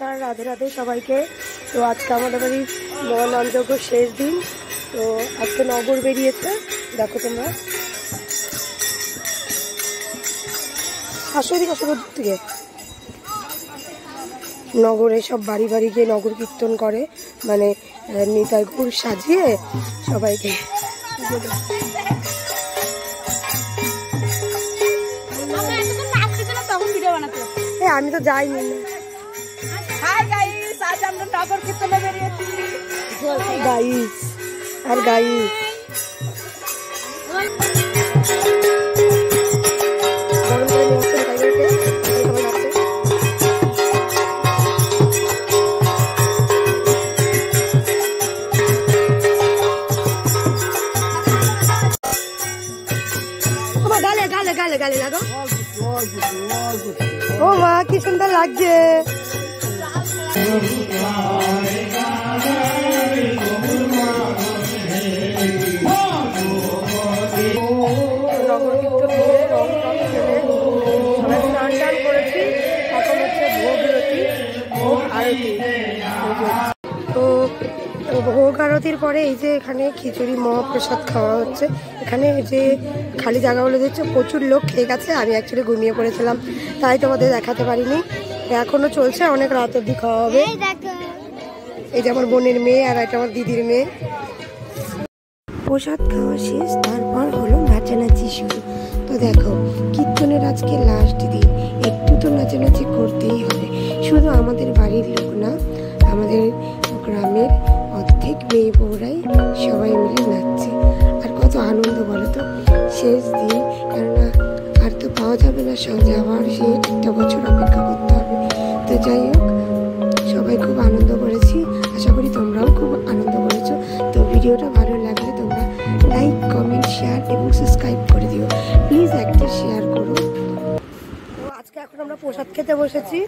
নমস্কার, রাধে রাধে সবাইকে। তো আজকে আমাদের বাড়ির মহানন্যযজ্ঞ শেষ দিন। তো আজকে নগর বেরিয়েছে, দেখো তোমরা। আসলে থেকে নগরে সব বাড়ি বাড়ি গিয়ে নগর কীর্তন করে, মানে নিতাই গৌর সাজিয়ে সবাইকে। আমি তো যাইনি। গাইস আর গাইস গালে গালে গালে গালে লাগো। ও মা কি সুন্দর লাগছে। নগর কীর্তন করে রং টং খেলে সবাই স্নান টান করেছি। এখন হচ্ছে ভোগ আরতি। তো ভোগ আরতির পরে এই যে এখানে খিচুড়ি মহাপ্রসাদ খাওয়া হচ্ছে। এখানে যে খালি জায়গাগুলো দিচ্ছে প্রচুর লোক খেয়ে গেছে। আমি অ্যাকচুয়ালি ঘুমিয়ে পড়েছিলাম, তাই তোমাদের দেখাতে পারিনি। এখনো চলছে, অনেক রাত অব্দি খাওয়া হবে। এই যে আমার বোনের মেয়ে আর এটা আমার দিদির মেয়ে। প্রসাদ খাওয়া শেষ, তারপর হলো নাচানাচি শুরু। তো দেখো কীর্তনের আজকে লাস্ট দিন, একটু তো নাচানাচি করতেই হবে। শুধু আমাদের বাড়ির লোক না, আমাদের গ্রামের অর্ধেক মেয়ে বউরাই সবাই মিলে নাচছে। আর কত আনন্দ বলো তো, শেষ দিন, কেননা আর তো পাওয়া যাবে না সঙ্গে, আবার সে একটা বছর অপেক্ষা করতে হবে। তো যাই হোক, সবাই খুব আনন্দ করেছি, আশা করি তোমরাও খুব আনন্দ করেছো। তো ভিডিওটা ভালো লাগলে তোমরা লাইক, কমেন্ট, শেয়ার এবং সাবস্ক্রাইব করে দিও প্লিজ, একটা শেয়ার করো। তো আজকে এখন আমরা প্রসাদ খেতে বসেছি।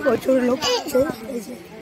প্রচুর লোক।